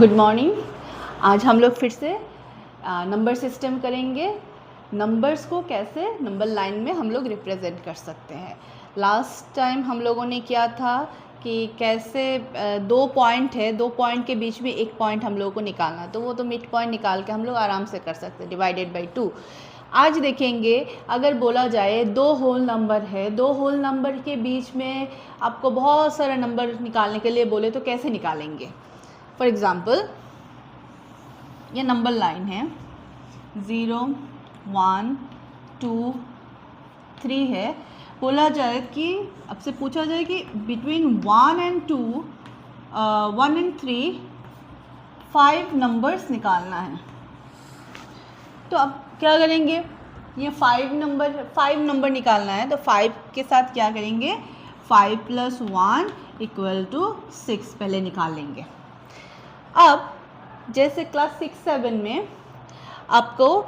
Good morning. आज हम लोग फिर से नंबर सिस्टम करेंगे। नंबर्स को कैसे नंबर लाइन में हम लोग रिप्रेजेंट कर सकते हैं। लास्ट टाइम हम लोगों ने किया था कि कैसे दो पॉइंट है, दो पॉइंट के बीच में एक पॉइंट हम लोगों को निकालना, तो वो तो मिड पॉइंट निकाल के हम लोग आराम से कर सकते हैं, डिवाइडेड बाई 2। आज देखेंगे अगर बोला जाए दो होल नंबर है, दो होल नंबर के बीच में आपको बहुत सारा नंबर निकालने के लिए बोले तो कैसे निकालेंगे। फॉर एग्ज़ाम्पल ये नंबर लाइन है 0 1 2 3 है। बोला जाए कि आपसे पूछा जाए कि बिटवीन 1 एंड 2 1 एंड 3 5 नंबर्स निकालना है। तो अब क्या करेंगे, ये 5 नंबर निकालना है, तो 5 के साथ क्या करेंगे, 5 + 1 = 6 पहले निकाल लेंगे। अब जैसे क्लास 6-7 में आपको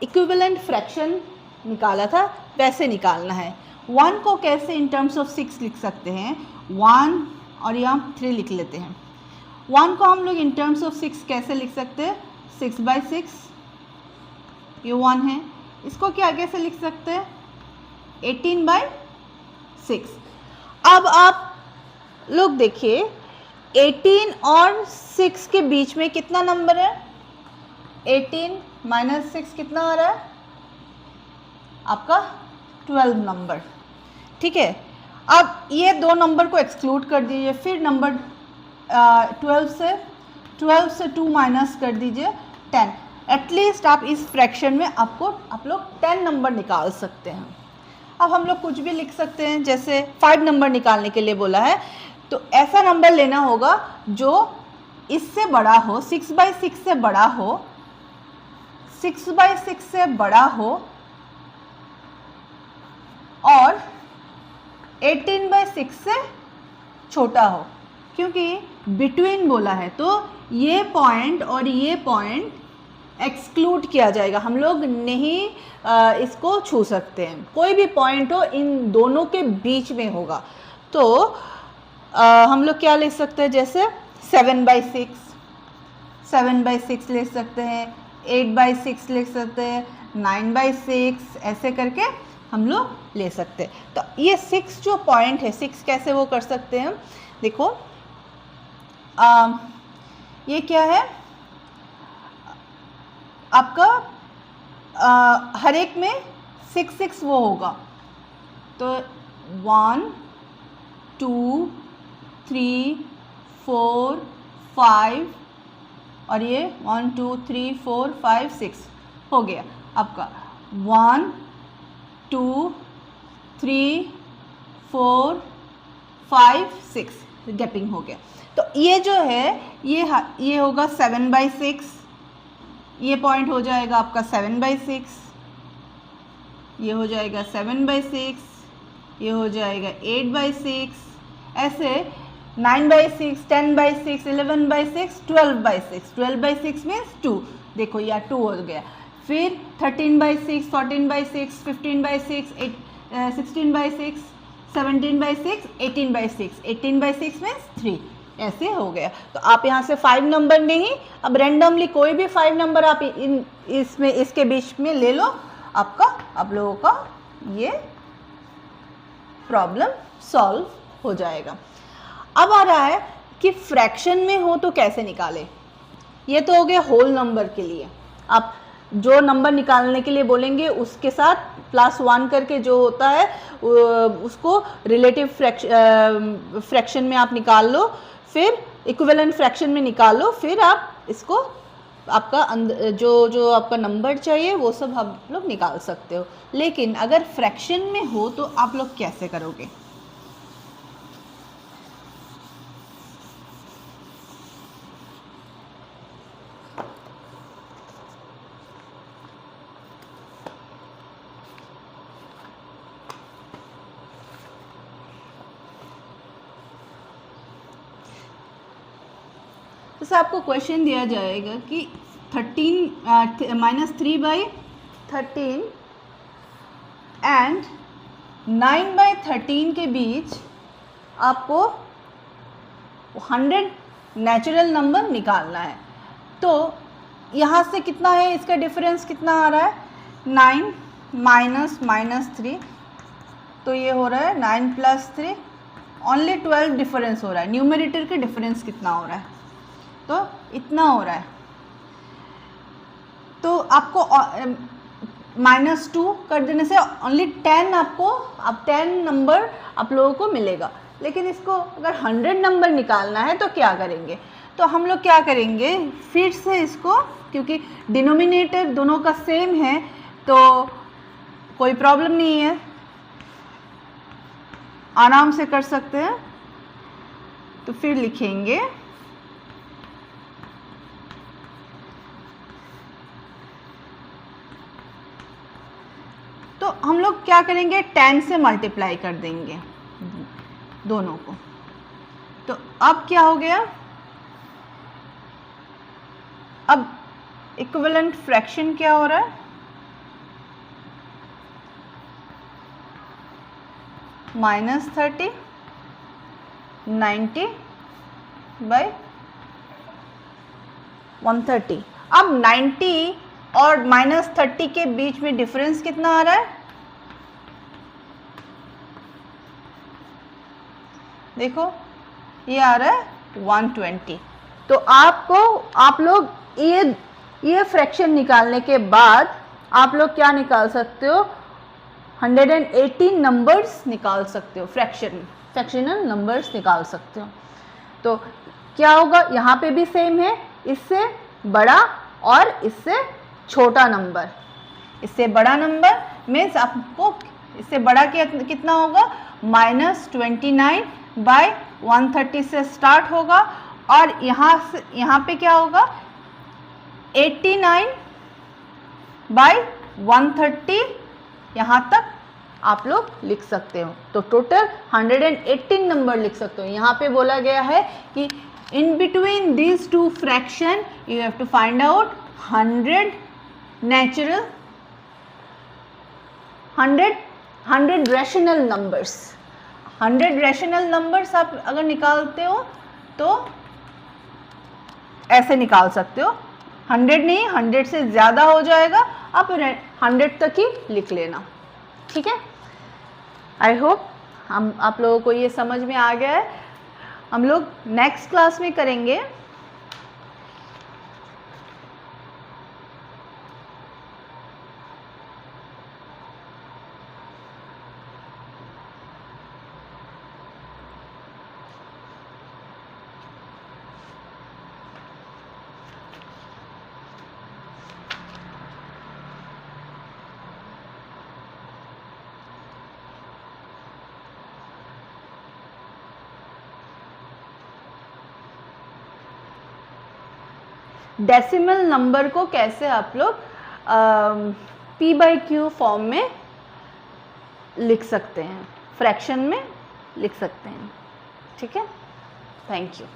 इक्विवेलेंट फ्रैक्शन निकाला था, वैसे निकालना है। 1 को कैसे इन टर्म्स ऑफ 6 लिख सकते हैं, 1 और यहाँ 3 लिख लेते हैं। 1 को हम लोग इन टर्म्स ऑफ 6 कैसे लिख सकते हैं, 6/6, ये 1 है। इसको क्या कैसे लिख सकते हैं, 18/6। अब आप लोग देखिए 18 और 6 के बीच में कितना नंबर है, 18 - 6 कितना आ रहा है आपका 12 नंबर। ठीक है, अब ये दो नंबर को एक्सक्लूड कर दीजिए, फिर नंबर 12 से 2 माइनस कर दीजिए 10। एटलीस्ट आप इस फ्रैक्शन में आप लोग 10 नंबर निकाल सकते हैं। अब हम लोग कुछ भी लिख सकते हैं, जैसे 5 नंबर निकालने के लिए बोला है, तो ऐसा नंबर लेना होगा जो इससे बड़ा हो, 6/6 से बड़ा हो, 6/6 से बड़ा हो और 18/6 से छोटा हो। क्योंकि बिटवीन बोला है तो ये पॉइंट और ये पॉइंट एक्सक्लूड किया जाएगा, हम लोग नहीं इसको छू सकते हैं। कोई भी पॉइंट हो इन दोनों के बीच में होगा, तो हम लोग क्या ले सकते हैं, जैसे 7/6 ले सकते हैं, 8/6 ले सकते हैं, 9/6, ऐसे करके हम लोग ले सकते हैं। तो ये 6 जो पॉइंट है, 6 कैसे वो कर सकते हैं, देखो ये क्या है आपका, हर एक में 6 वो होगा, तो 1 2 3 4 5 और ये 1 2 3 4 5 6 हो गया आपका। 1 2 3 4 5 6 गैपिंग हो गया। तो ये जो है ये होगा 7/6, ये पॉइंट हो जाएगा आपका 7/6, ये हो जाएगा 7/6, ये हो जाएगा 8/6, ऐसे 9/6, 10/6, 11/6, 12/6। 12/6 मीन्स 2, देखो या 2 हो गया। फिर 13/6, 14/6, 15/6, 16/6, 17/6, 18/6। 18/6 मीन्स 3, ऐसे हो गया। तो आप यहाँ से 5 नंबर नहीं, अब रैंडमली कोई भी 5 नंबर आप इसमें इसके बीच में ले लो, आप लोगों का ये प्रॉब्लम सॉल्व हो जाएगा। अब आ रहा है कि फ्रैक्शन में हो तो कैसे निकाले। ये तो हो गया होल नंबर के लिए। आप जो नंबर निकालने के लिए बोलेंगे उसके साथ +1 करके जो होता है उसको रिलेटिव फ्रैक्शन में आप निकाल लो, फिर इक्विवेलेंट फ्रैक्शन में निकाल लो, फिर आप इसको आपका जो आपका नंबर चाहिए वो सब आप लोग निकाल सकते हो। लेकिन अगर फ्रैक्शन में हो तो आप लोग कैसे करोगे। जैसे आपको क्वेश्चन दिया जाएगा कि -3/13 एंड 9/13 के बीच आपको 100 नेचुरल नंबर निकालना है। तो यहाँ से कितना है, इसका डिफरेंस कितना आ रहा है, 9 माइनस -3, तो ये हो रहा है 9 + 3, ओनली 12 डिफरेंस हो रहा है। न्यूमरेटर के डिफरेंस कितना हो रहा है, तो इतना हो रहा है। तो आपको -2 कर देने से ओनली 10 आपको, अब 10 नंबर आप लोगों को मिलेगा। लेकिन इसको अगर 100 नंबर निकालना है तो क्या करेंगे, तो हम लोग क्या करेंगे, फिर से इसको, क्योंकि डिनोमिनेटर दोनों का सेम है तो कोई प्रॉब्लम नहीं है, आराम से कर सकते हैं। तो फिर लिखेंगे तो हम लोग क्या करेंगे, 10 से मल्टीप्लाई कर देंगे दोनों को। तो अब क्या हो गया, अब इक्विवेलेंट फ्रैक्शन क्या हो रहा है, -30 90 बाय 130। अब 90 और -30 के बीच में डिफरेंस कितना आ रहा है, देखो ये आ रहा है 120। तो आप लोग ये फ्रैक्शन निकालने के बाद आप लोग क्या निकाल सकते हो, 118 नंबर्स निकाल सकते हो, फ्रैक्शनल नंबर्स निकाल सकते हो। तो क्या होगा, यहाँ पे भी सेम है, इससे बड़ा और इससे छोटा नंबर। इससे बड़ा नंबर मीन्स आपको, इससे बड़ा कितना होगा, -29 बाय 130 से स्टार्ट होगा, और यहाँ पे क्या होगा, 89 बाय 130 यहाँ तक आप लोग लिख सकते हो। तो टोटल 118 नंबर लिख सकते हो। यहाँ पे बोला गया है कि in between these two fraction you have to find out 100 natural 100 rational numbers. 100 rational numbers आप अगर निकालते हो तो ऐसे निकाल सकते हो, 100 नहीं, 100 से ज़्यादा हो जाएगा, आप 100 तक ही लिख लेना, ठीक है। आई होप आप लोगों को ये समझ में आ गया है। हम लोग नेक्स्ट क्लास में करेंगे डेसिमल नंबर को कैसे आप लोग p/q फॉर्म में लिख सकते हैं, फ्रैक्शन में लिख सकते हैं, ठीक है। Thank you.